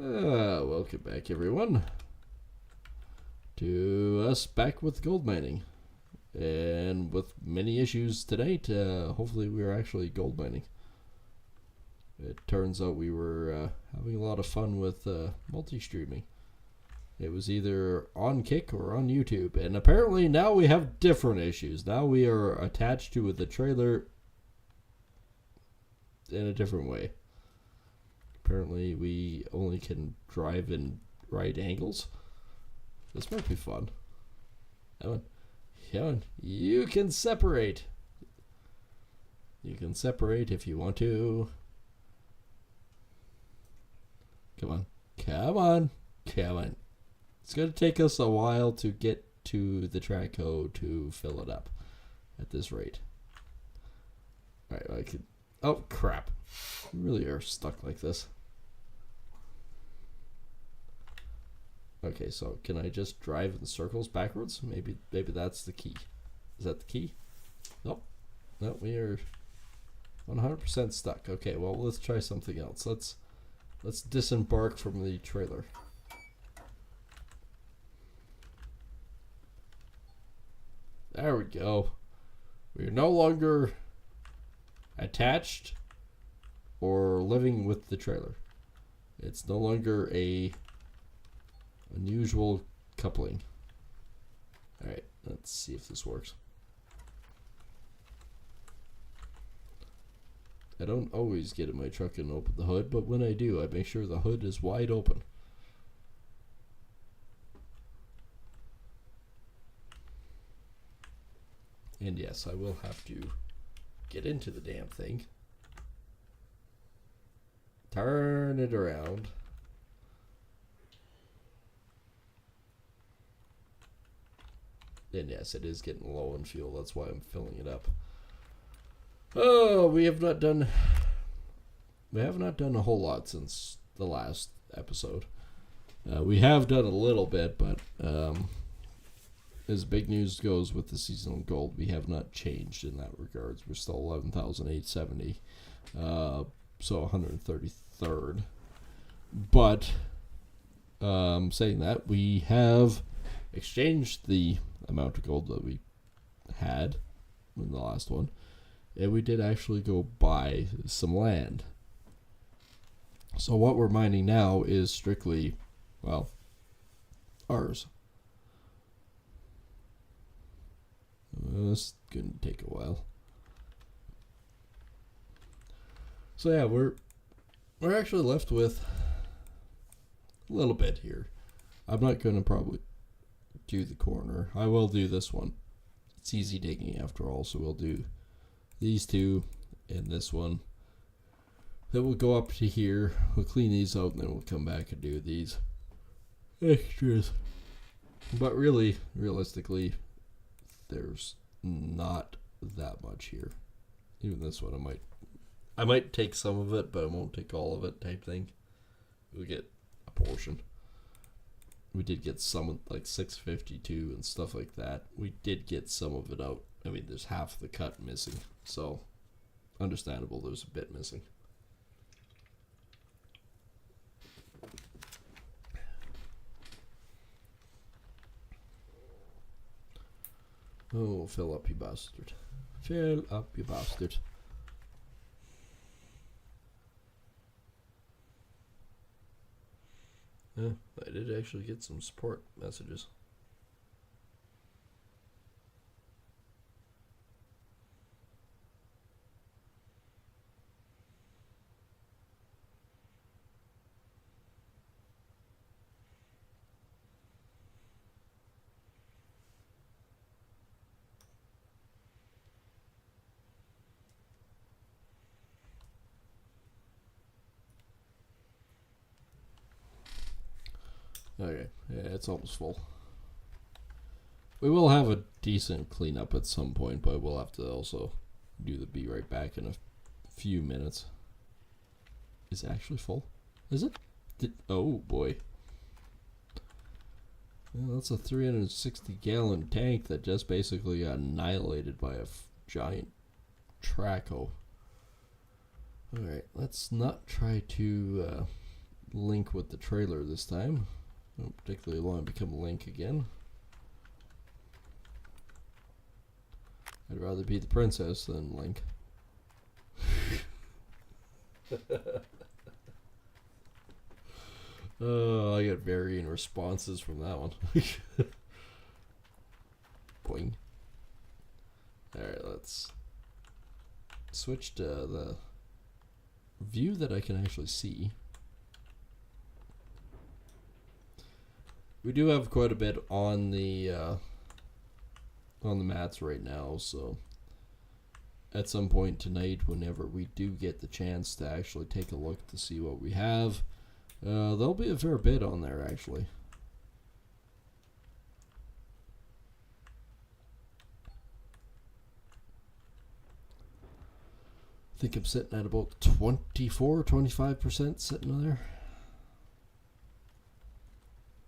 Welcome back, everyone, to us back with gold mining, and with many issues tonight. Hopefully, we are actually gold mining. It turns out we were having a lot of fun with multi-streaming. It was either on Kick or on YouTube, and apparently now we have different issues. Now we are attached to the trailer in a different way. Apparently we only can drive in right angles. This might be fun. Come on. You can separate. You can separate if you want to. Come on. It's going to take us a while to get to the track code to fill it up at this rate. Alright, I could... Oh, crap. We really are stuck like this. Okay, so can I just drive in circles backwards? Maybe that's the key. Is that the key? Nope. No, we are 100% stuck. Okay, well, let's try something else. Let's disembark from the trailer. There we go. We are no longer attached or living with the trailer. It's no longer a unusual coupling. Alright, let's see if this works. I don't always get in my truck and open the hood, but when I do, I make sure the hood is wide open. And yes, I will have to get into the damn thing. Turn it around. And yes, it is getting low on fuel. That's why I'm filling it up. Oh, we have not done a whole lot since the last episode. We have done a little bit, but as big news goes with the seasonal gold, we have not changed in that regards. We're still 11,870, so 133rd. But saying that, we have exchanged the amount of gold that we had in the last one, and we did actually go buy some land. So what we're mining now is strictly, well, ours. This is gonna take a while. So yeah, we're actually left with a little bit here. I'm not gonna probably do the corner. I will do this one. It's easy digging after all, so we'll do these two and this one. Then we'll go up to here, we'll clean these out, and then we'll come back and do these extras. But really, realistically, there's not that much here. Even this one, I might take some of it, but I won't take all of it type thing. We'll get a portion. We did get some, like 652 and stuff like that. We did get some of it out. I mean, there's half the cut missing, so understandable there's a bit missing. Oh, fill up, you bastard. Fill up, you bastard. Yeah, I did actually get some support messages. Okay, yeah, it's almost full. We will have a decent cleanup at some point, but we'll have to also do the be right back in a few minutes. Is it actually full? Is it? Oh boy. Well, that's a 360 gallon tank that just basically got annihilated by a giant Traco. Alright, let's not try to Link with the trailer this time. I don't particularly want to become Link again. I'd rather be the princess than Link. Oh, I got varying responses from that one. Boing. Alright, let's switch to the view that I can actually see. We do have quite a bit on the mats right now, so at some point tonight, whenever we do get the chance to actually take a look to see what we have, there'll be a fair bit on there actually. I think I'm sitting at about 24-25% sitting there,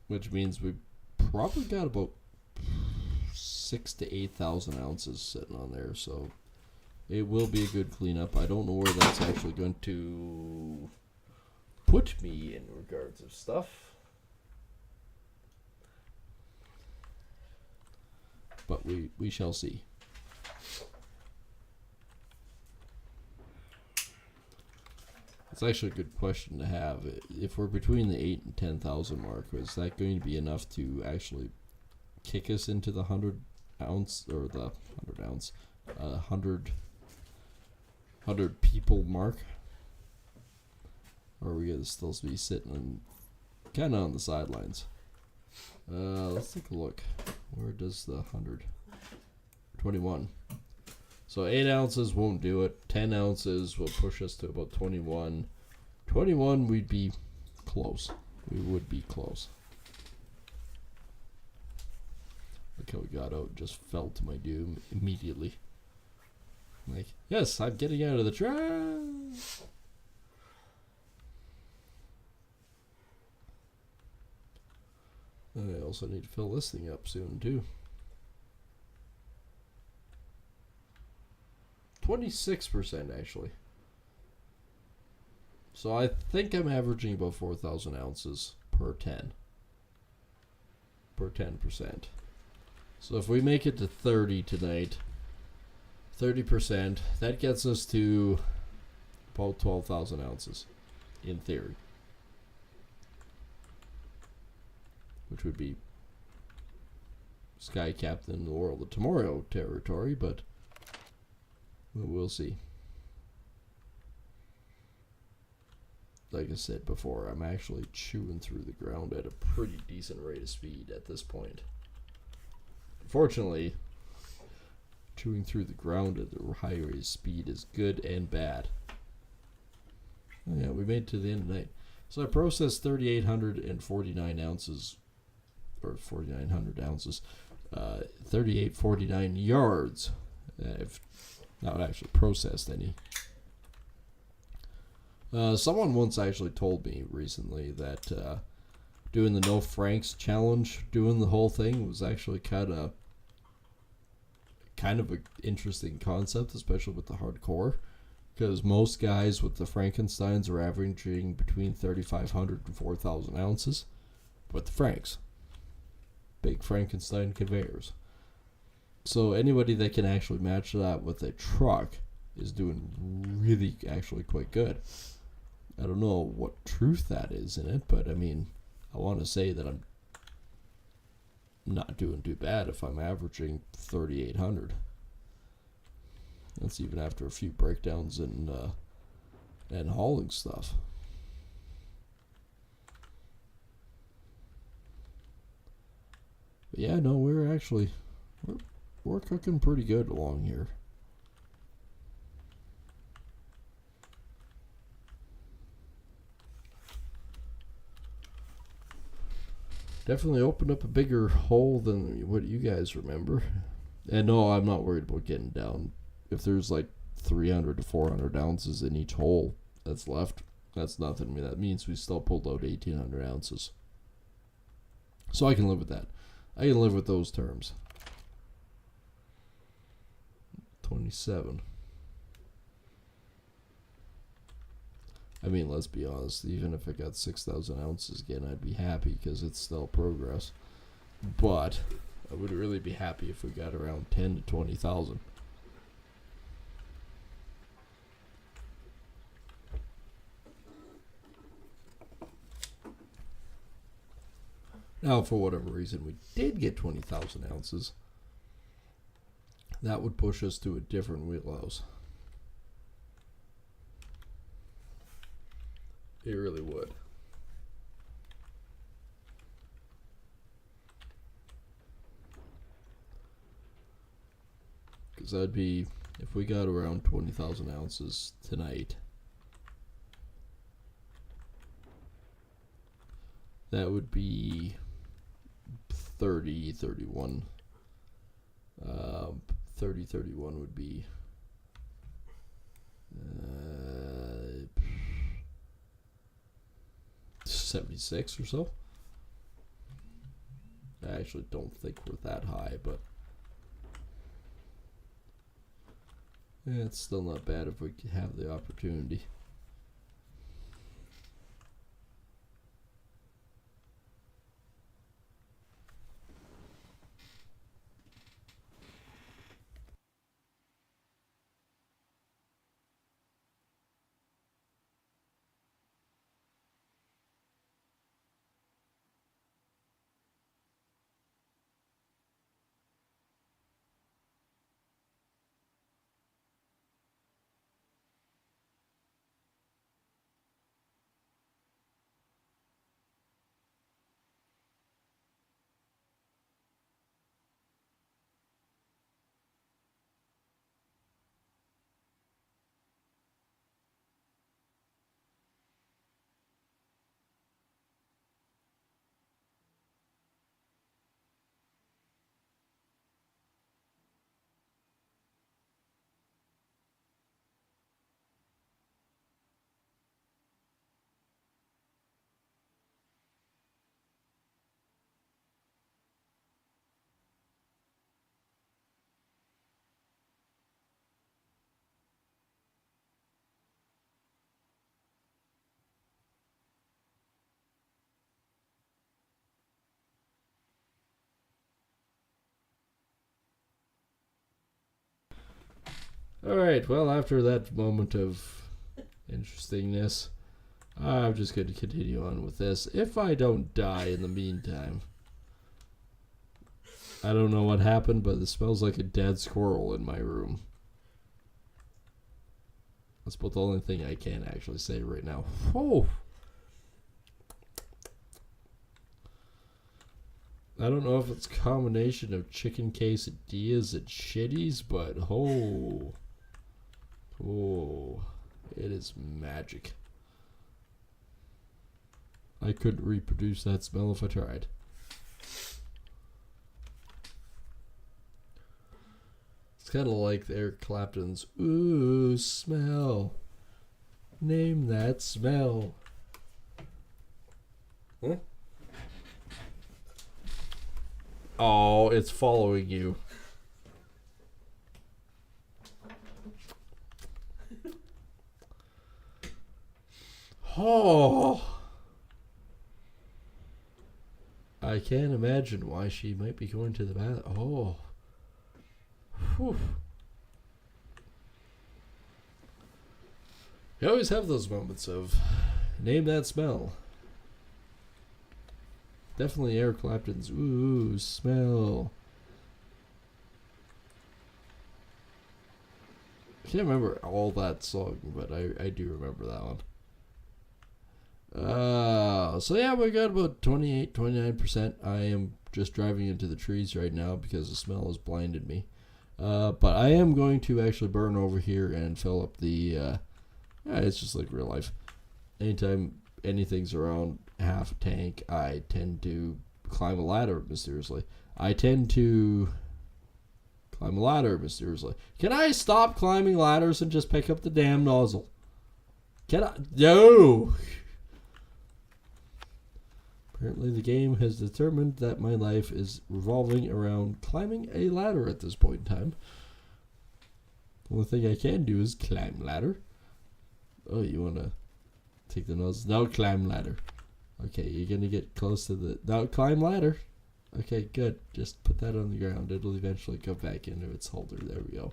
which means we probably got about 6,000 to 8,000 ounces sitting on there, so it will be a good cleanup. I don't know where that's actually going to put me in regards of stuff, but we shall see. It's actually a good question to have. If we're between the 8 and 10,000 mark, is that going to be enough to actually kick us into the 100 ounce or the 100 ounce, 100 people mark? Or are we gonna still be sitting kind of on the sidelines? Let's take a look. Where does the 100? 21. So 8 ounces won't do it. 10 ounces will push us to about 21. 21, we'd be close. We would be close. Look how we got out. Just fell to my doom immediately. Like, yes, I'm getting out of the trap. I also need to fill this thing up soon too. 26% actually. So I think I'm averaging about 4,000 ounces per 10. Per 10%. So if we make it to 30 tonight, 30%, that gets us to about 12,000 ounces in theory. Which would be Sky Captain in the World of Tomorrow territory, but we'll see. Like I said before, I'm actually chewing through the ground at a pretty decent rate of speed at this point. Unfortunately, chewing through the ground at a high rate of speed is good and bad. Oh yeah, we made it to the end of the night. So I processed 3,849 ounces, or 4,900 ounces, 3,849 yards. I've not actually processed any. Someone once actually told me recently that doing the No Franks challenge, doing the whole thing, was actually kind of an interesting concept, especially with the hardcore, because most guys with the Frankensteins are averaging between 3,500 and 4,000 ounces, but the Franks, big Frankenstein conveyors. So anybody that can actually match that with a truck is doing really actually quite good. I don't know what truth that is in it, but I mean, I want to say that I'm not doing too bad if I'm averaging 3,800. That's even after a few breakdowns and hauling stuff. But yeah, no, we're cooking pretty good along here. Definitely opened up a bigger hole than what you guys remember. And no, I'm not worried about getting down. If there's like 300 to 400 ounces in each hole that's left, that's nothing to me. That means we still pulled out 1,800 ounces. So I can live with that. I can live with those terms. 27. I mean, let's be honest. Even if I got 6,000 ounces again, I'd be happy because it's still progress. But I would really be happy if we got around 10 to 20,000. Now, for whatever reason, we did get 20,000 ounces. That would push us to a different wheelhouse. It really would. Because that'd be, if we got around 20,000 ounces tonight, that would be 30, 31. 30, 31 would be 76 or so. I actually don't think we're that high, but yeah, it's still not bad if we have the opportunity. Alright, well, after that moment of interestingness, I'm just going to continue on with this. If I don't die in the meantime, I don't know what happened, but it smells like a dead squirrel in my room. That's about the only thing I can actually say right now. Oh! I don't know if it's a combination of chicken quesadillas and shitties, but oh, it is magic. I couldn't reproduce that smell if I tried. It's kind of like Eric Clapton's "Ooh, smell. Name that smell." Huh? Oh, it's following you. Oh. I can't imagine why she might be going to the bath. Oh. Whew. You always have those moments of name that smell. Definitely Eric Clapton's "Ooh, smell." I can't remember all that song, but I do remember that one. So yeah, we got about 28, 29%. I am just driving into the trees right now because the smell has blinded me. But I am going to actually burn over here and fill up the, it's just like real life. Anytime anything's around half a tank, I tend to climb a ladder mysteriously. Can I stop climbing ladders and just pick up the damn nozzle? Can I? No! Apparently the game has determined that my life is revolving around climbing a ladder at this point in time. The only thing I can do is climb ladder. Oh, you wanna Take the nose. Now climb ladder. Okay, you're gonna get close to the. Now climb ladder. Okay, good. Just put that on the ground. It'll eventually come back into its holder. There we go.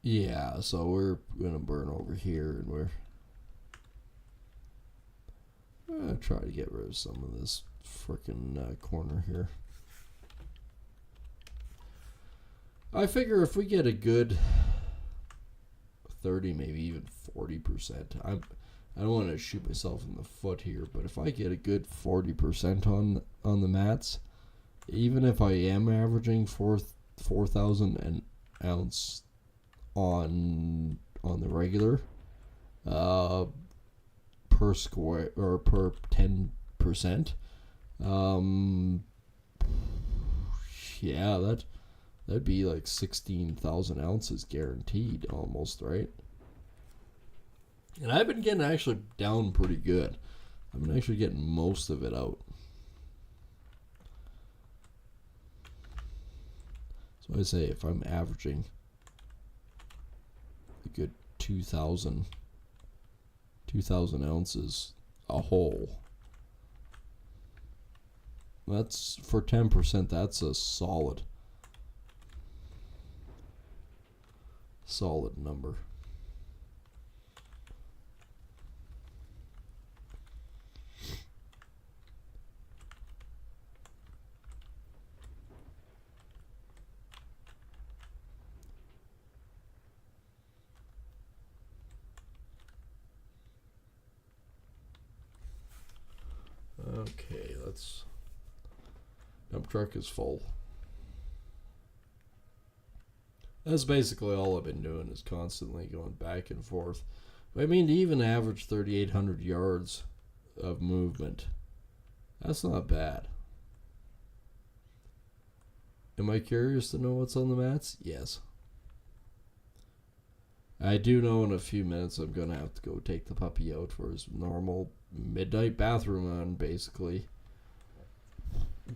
Yeah, so we're gonna burn over here, and we're gonna try to get rid of some of this frickin' corner here. I figure if we get a good 30, maybe even 40%, I don't want to shoot myself in the foot here, but if I get a good 40% on the mats, even if I am averaging 4,000 an ounce on the regular, per square or per 10%, yeah, that'd be like 16,000 ounces guaranteed, almost, right? And I've been getting actually down pretty good. I've been actually getting most of it out. So I say if I'm averaging a good 2,000 ounces a hole, that's for 10%. That's a solid number. Okay, dump truck is full. That's basically all I've been doing, is constantly going back and forth. I mean, to even average 3,800 yards of movement, that's not bad. Am I curious to know what's on the mats? Yes. I do know in a few minutes I'm going to have to go take the puppy out for his normal midnight bathroom on, basically.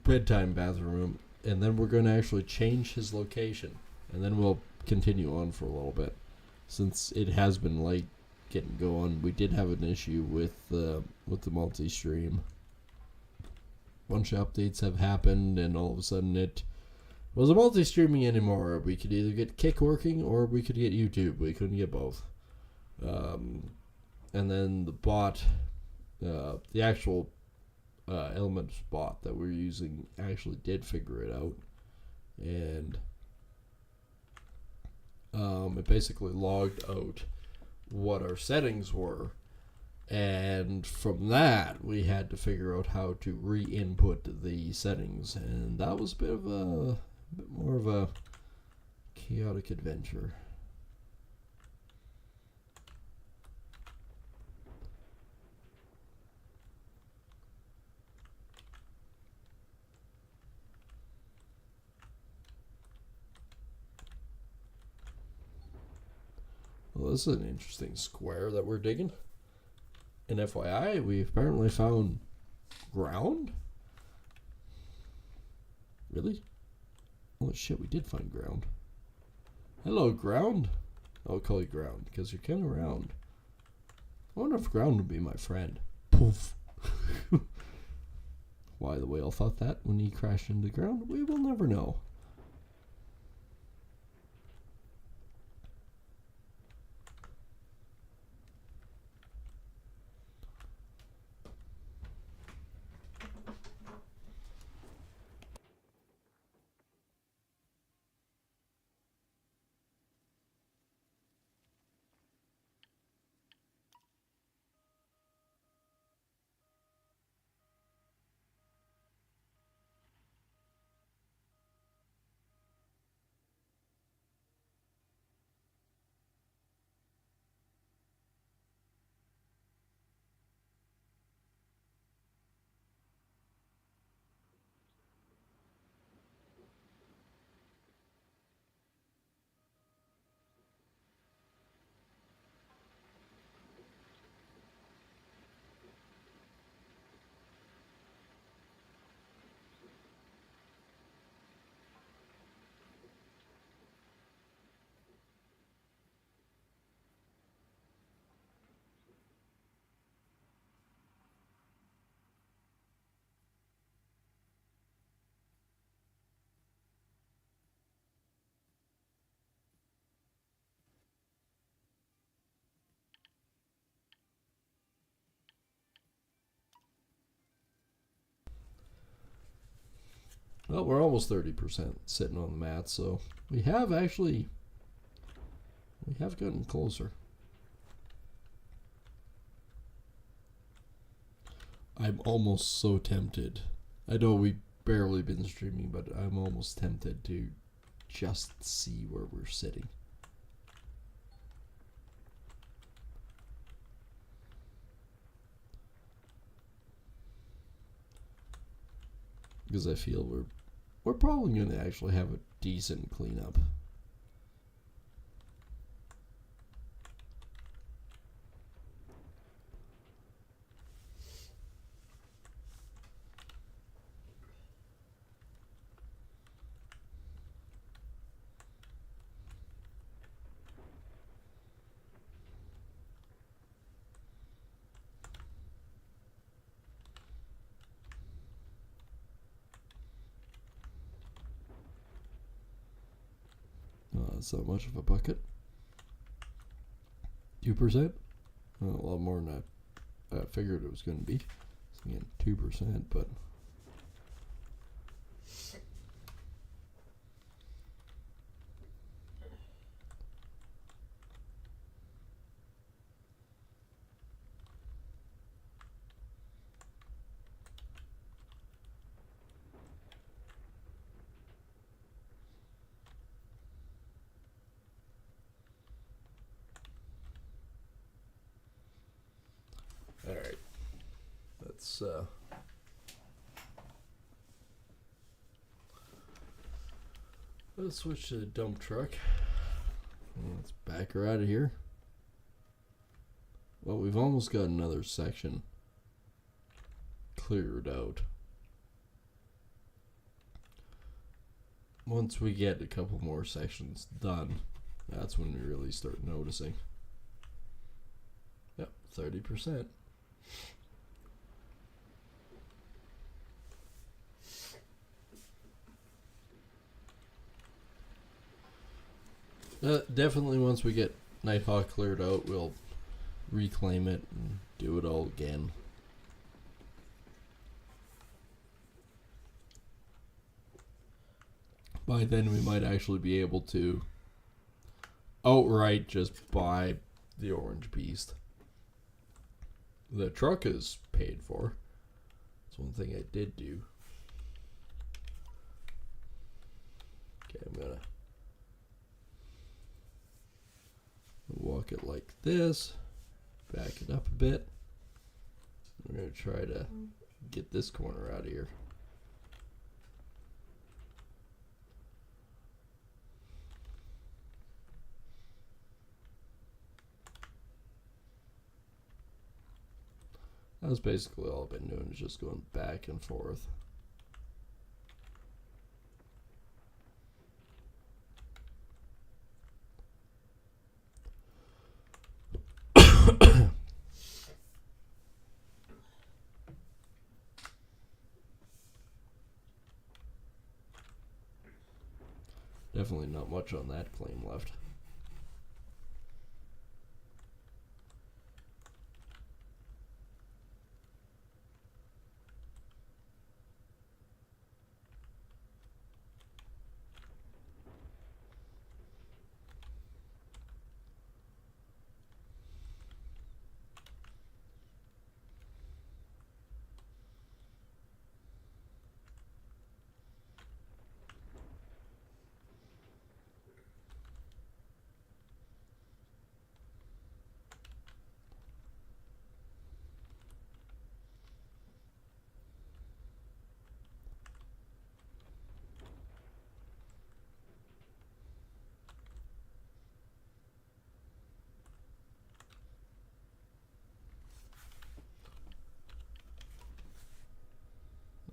Bedtime bathroom. And then we're going to actually change his location. And then we'll continue on for a little bit. Since it has been late getting going, we did have an issue with the multi-stream. A bunch of updates have happened, and all of a sudden it wasn't multi-streaming anymore. We could either get Kick working, or we could get YouTube. We couldn't get both. And then the bot, the actual Elements bot that we're using actually did figure it out. And it basically logged out what our settings were, and from that we had to figure out how to re-input the settings, and that was a bit more of a chaotic adventure. Well, this is an interesting square that we're digging. And FYI, we apparently found ground? Really? Oh shit, we did find ground. Hello, ground. I'll call you ground, because you're kind of round. I wonder if ground would be my friend. Poof. Why the whale thought that when he crashed into the ground, we will never know. Well, we're almost 30% sitting on the mat, so we have gotten closer. I'm almost so tempted. I know we've barely been streaming, but I'm almost tempted to just see where we're sitting. Because I feel we're probably going to actually have a decent cleanup. That's not much of a bucket. 2%? A lot more than I figured it was going to be. So again, 2%, but all right. Let's switch to the dump truck. Let's back her out of here. Well, we've almost got another section cleared out. Once we get a couple more sections done, that's when we really start noticing. Yep, 30%. Definitely once we get Nighthawk cleared out, we'll reclaim it and do it all again. By then we might actually be able to outright just buy the Orange Beast. The truck is paid for. That's one thing I did do. Okay, I'm gonna walk it like this, back it up a bit. We're going to try to get this corner out of here. That's basically all I've been doing, is just going back and forth. Definitely not much on that claim left.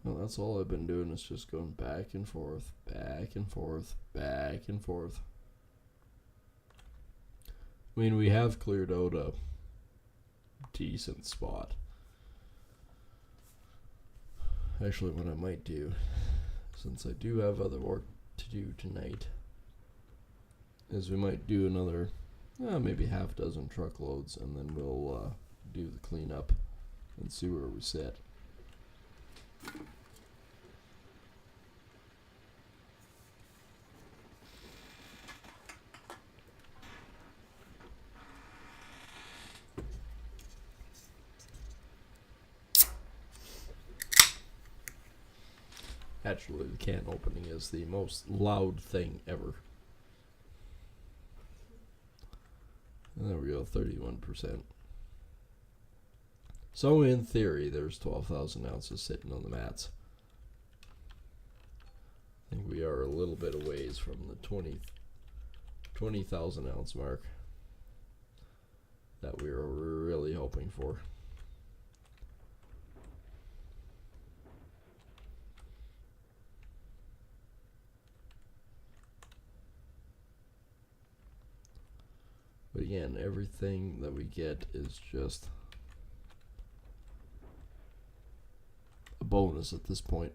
Well, that's all I've been doing, is just going back and forth, back and forth, back and forth. I mean, we have cleared out a decent spot. Actually, what I might do, since I do have other work to do tonight, is we might do another, maybe half dozen truckloads, and then we'll do the cleanup and see where we sit. Actually, the can opening is the most loud thing ever. And there we go, 31%. So in theory, there's 12,000 ounces sitting on the mats. I think we are a little bit a ways from the 20,000 ounce mark that we were really hoping for. But again, everything that we get is just a bonus at this point.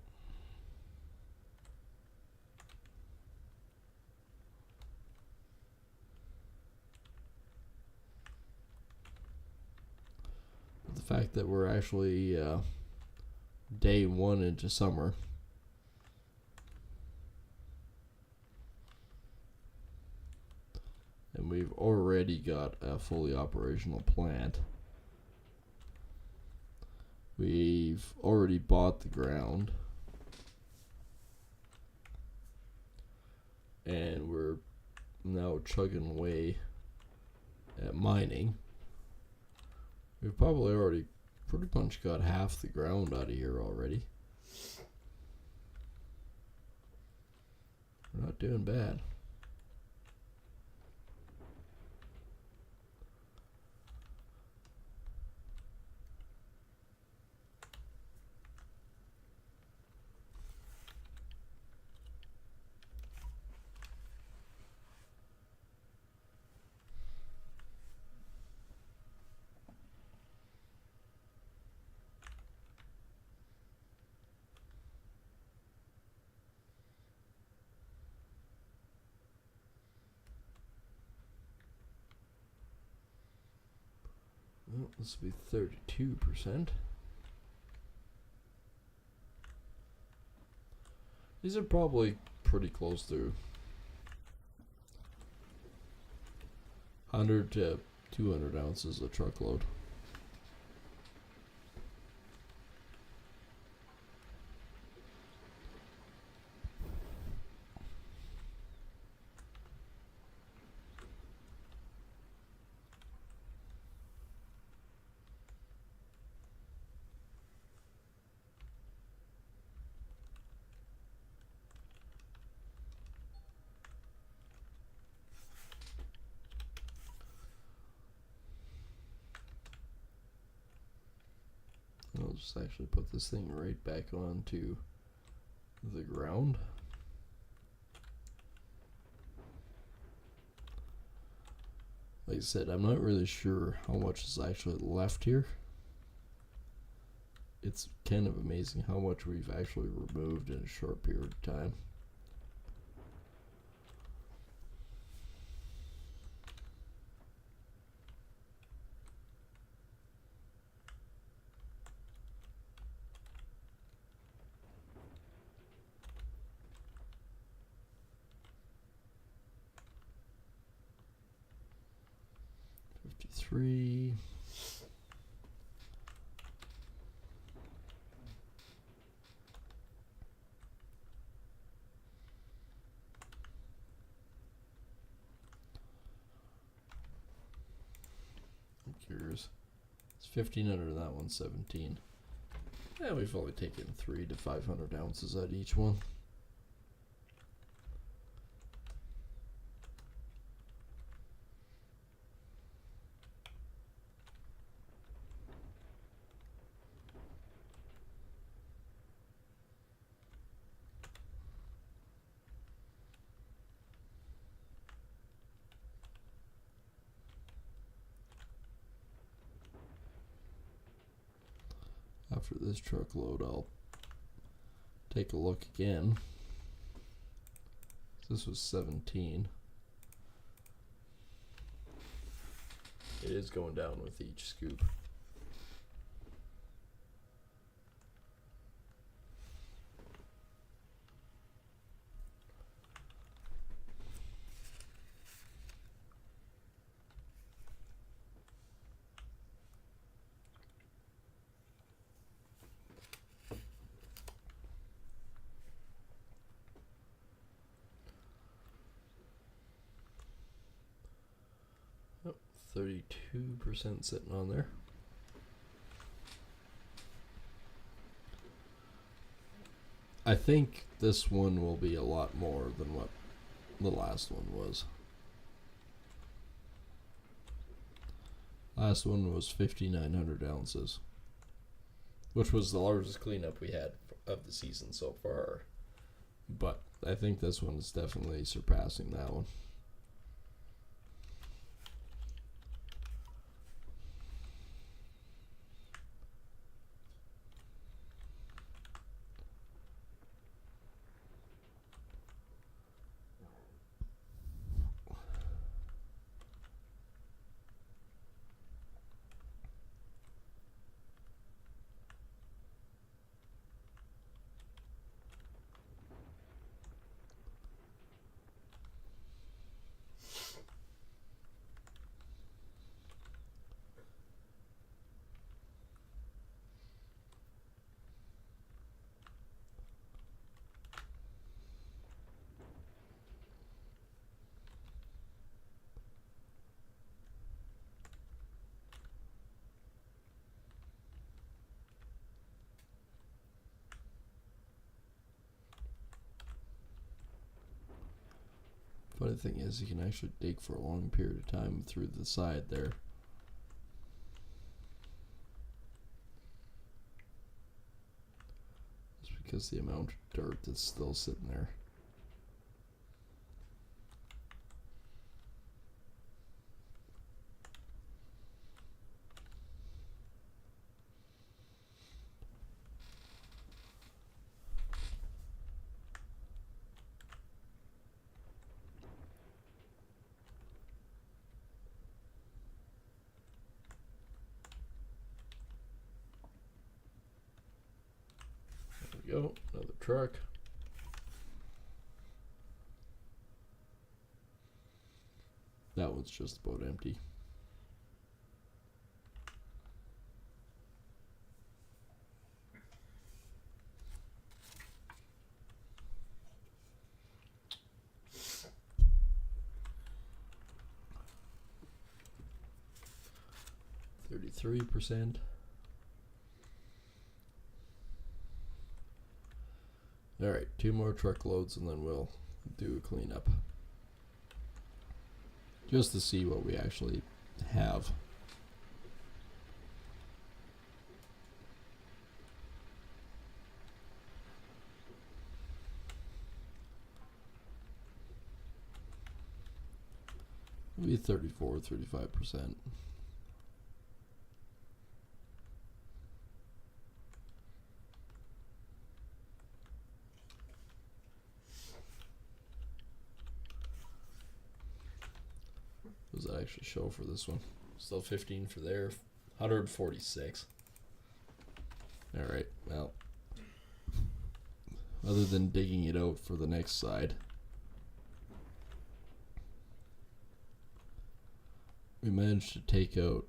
But the fact that we're actually day one into summer, and we've already got a fully operational plant. We've already bought the ground. And we're now chugging away at mining. We've probably already pretty much got half the ground out of here already. We're not doing bad. Well, this will be 32%. These are probably pretty close to 100 to 200 ounces a truckload. I'll just actually put this thing right back onto the ground. Like I said, I'm not really sure how much is actually left here. It's kind of amazing how much we've actually removed in a short period of time. Three. I'm curious. It's 15 under that one, 17. Yeah, we've only taken 300 to 500 ounces out each one. After this truckload, I'll take a look again. This was 17. It is going down with each scoop. 32% sitting on there. I think this one will be a lot more than what the last one was. Last one was 5,900 ounces, which was the largest cleanup we had of the season so far. But I think this one is definitely surpassing that one. Funny thing is, you can actually dig for a long period of time through the side there. Just because the amount of dirt that's still sitting there. Go, another truck. That one's just about empty. %. Alright, 2 more truckloads and then we'll do a cleanup. Just to see what we actually have. Maybe 34-35%. What does that actually show for this one? Still 15 for there. 146. Alright, well. Other than digging it out for the next side, we managed to take out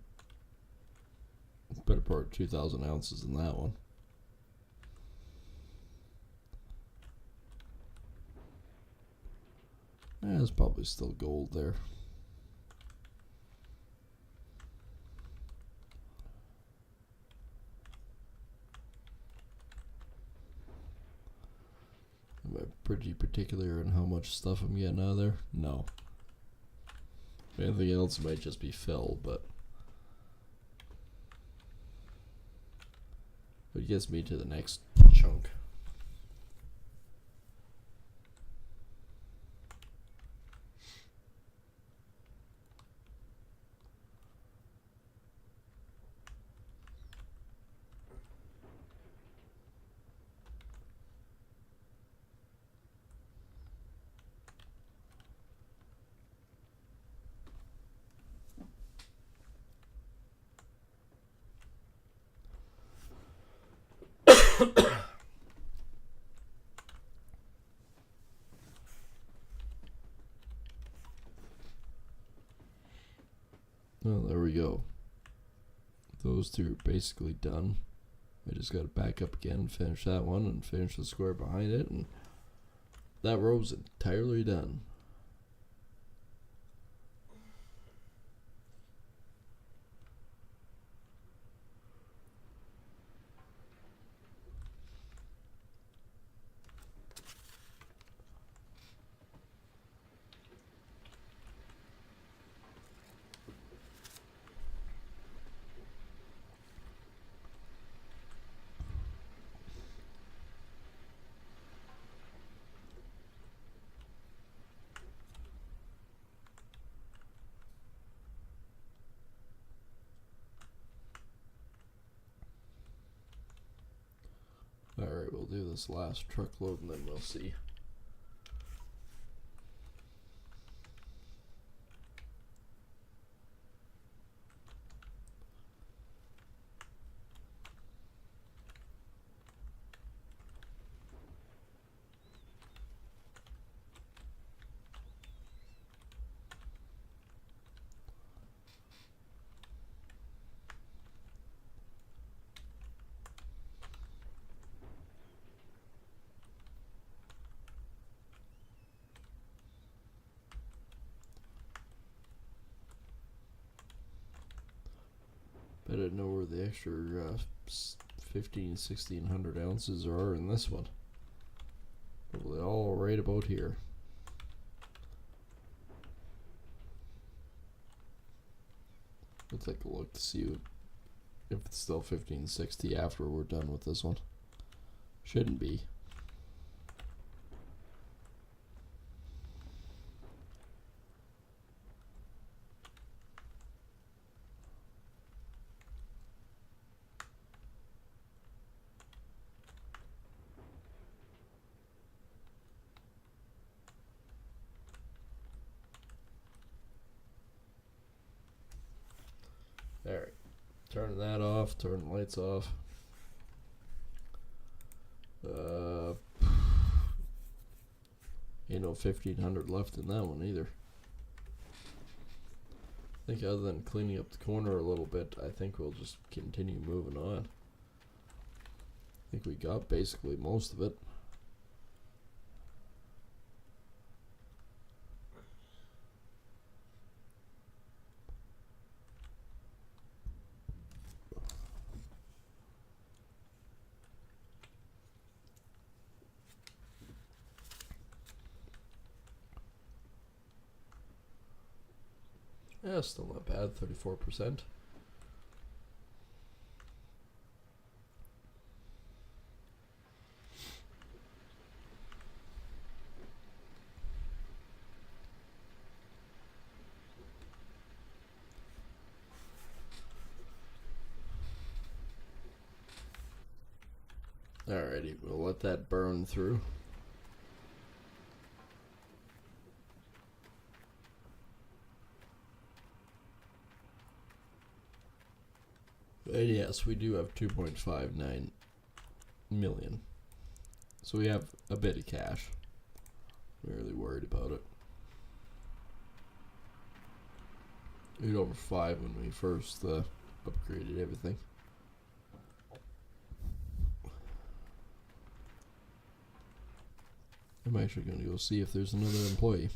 a better part of 2,000 ounces in that one. There's probably still gold there. Am I pretty particular on how much stuff I'm getting out of there? No. If anything else, it might just be fill, but it gets me to the next chunk. Well, there we go. Those two are basically done. I just got to back up again, finish that one, and finish the square behind it, and that row's entirely done. do this last truckload and then we'll see. I didn't know where the extra 1600 ounces are in this one. Probably all right about here. We'll take a look to see if it's still 1560 after we're done with this one. Shouldn't be. Alright, turn that off, turn the lights off. Ain't no 1500 left in that one either. I think other than cleaning up the corner a little bit, I think we'll just continue moving on. I think we got basically most of it. Yeah, still not bad, 34%. Alrighty, we'll let that burn through. And yes, we do have 2.59 million. So we have a bit of cash. I'm really worried about it. We had over 5 when we first upgraded everything. I'm actually going to go see if there's another employee.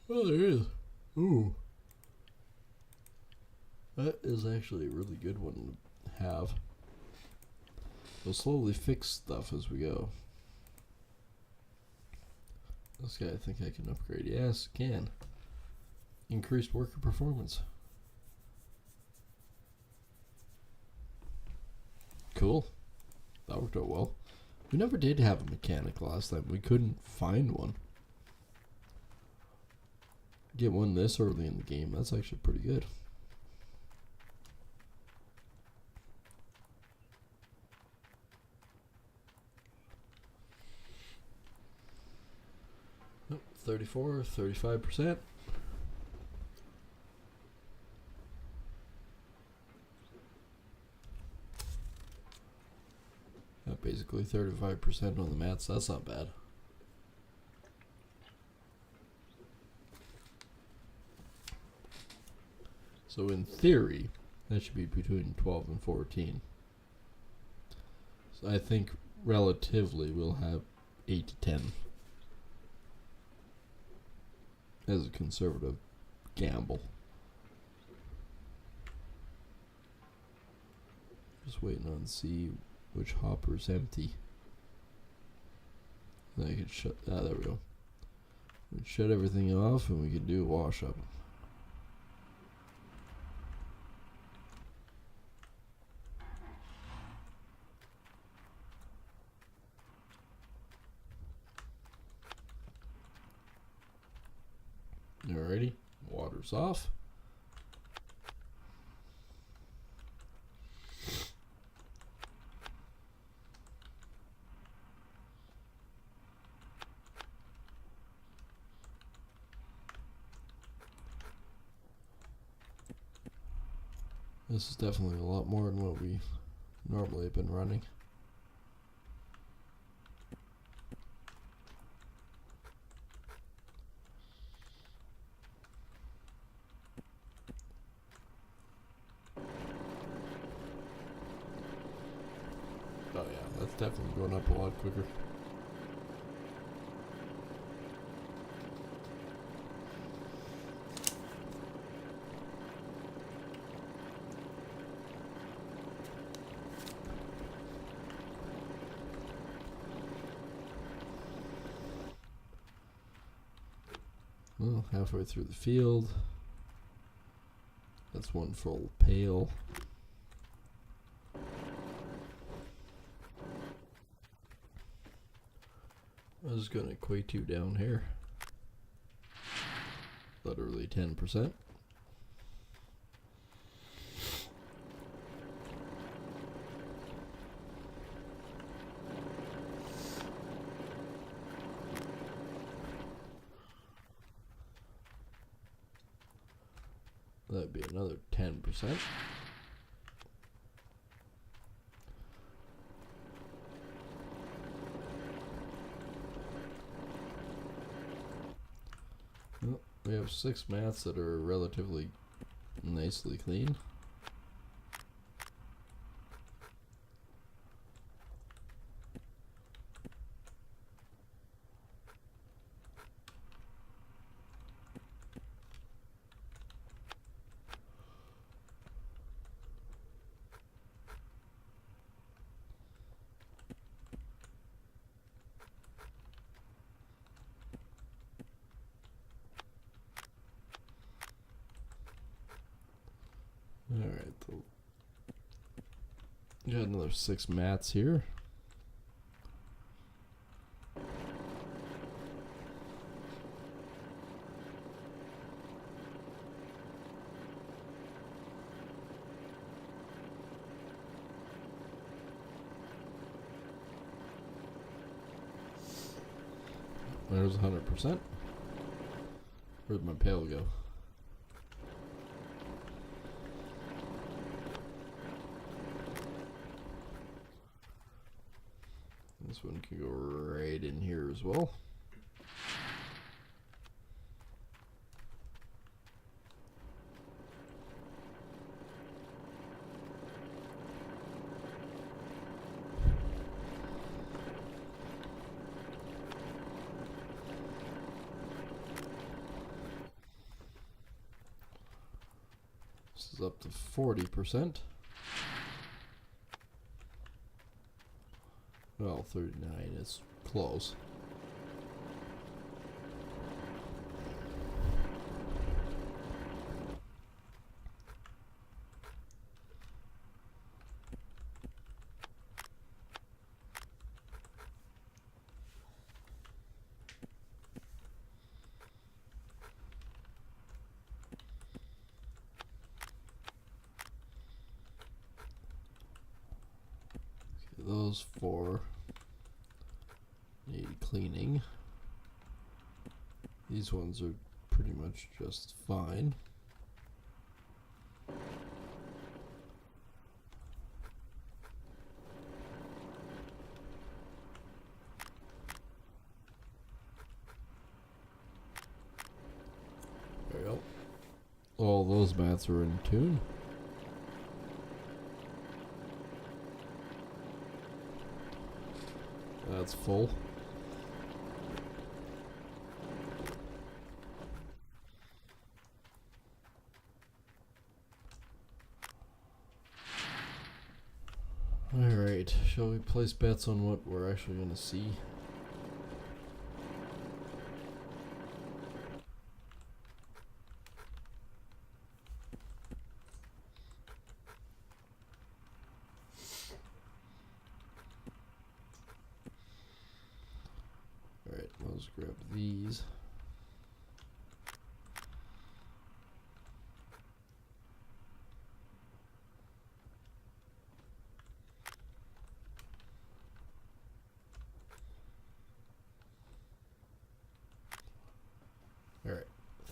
Oh, there is. Ooh. That is actually a really good one to have. We'll slowly fix stuff as we go. This guy, I think I can upgrade. Yes, can. Increased worker performance. Cool. That worked out well. We never did have a mechanic last time. We couldn't find one. Get one this early in the game. That's actually pretty good. Oh, 34, 35%. Basically 35% on the mats. That's not bad. So in theory, that should be between 12 and 14. So I think relatively we'll have 8 to 10 as a conservative gamble. Just waiting on see which hopper's empty. Then I can shut. Ah, there we go. We can shut everything off, and we can do a wash up. Alrighty, water's off. This is definitely a lot more than what we normally have been running. Oh yeah, that's definitely going up a lot quicker. Well, halfway through the field. That's one full pail. I was going to equate you down here. Literally 10%. That'd be another 10%. Well, we have 6 mats that are relatively nicely clean. Alright, got another 6 mats here. There's 100%. Where'd my pail go? This one can go right in here as well. This is up to 40%. Well, 39 is close. Okay, those 4 need cleaning. These ones are pretty much just fine. There we go. All those mats are in tune. That's full. Alright, shall we place bets on what we're actually going to see? Alright, let's grab these.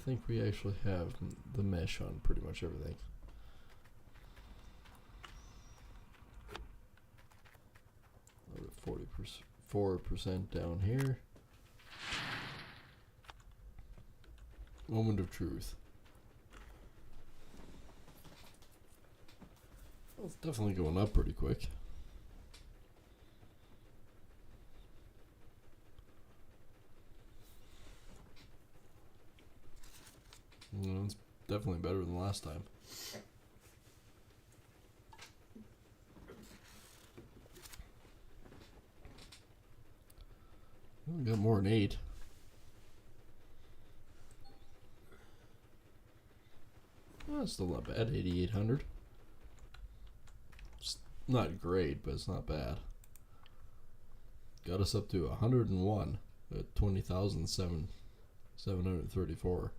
think we actually have the mesh on pretty much everything. Another 4% down here. Moment of truth. Well, it's definitely going up pretty quick. It's definitely better than last time. We got more than 8. Oh, it's still not bad. 8,800. It's not great, but it's not bad. Got us up to 101 at 20,734.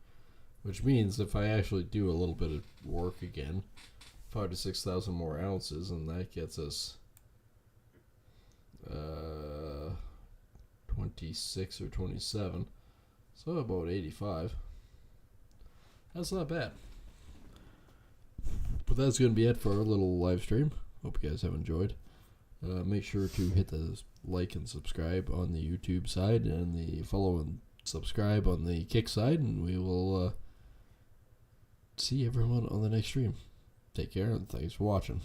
Which means if I actually do a little bit of work again, 5,000 to 6,000 more ounces, and that gets us 26 or 27. So about 85. That's not bad. But that's going to be it for our little live stream. Hope you guys have enjoyed. Make sure to hit the like and subscribe on the YouTube side, and the follow and subscribe on the Kick side, and we will see everyone on the next stream. Take care, and thanks for watching.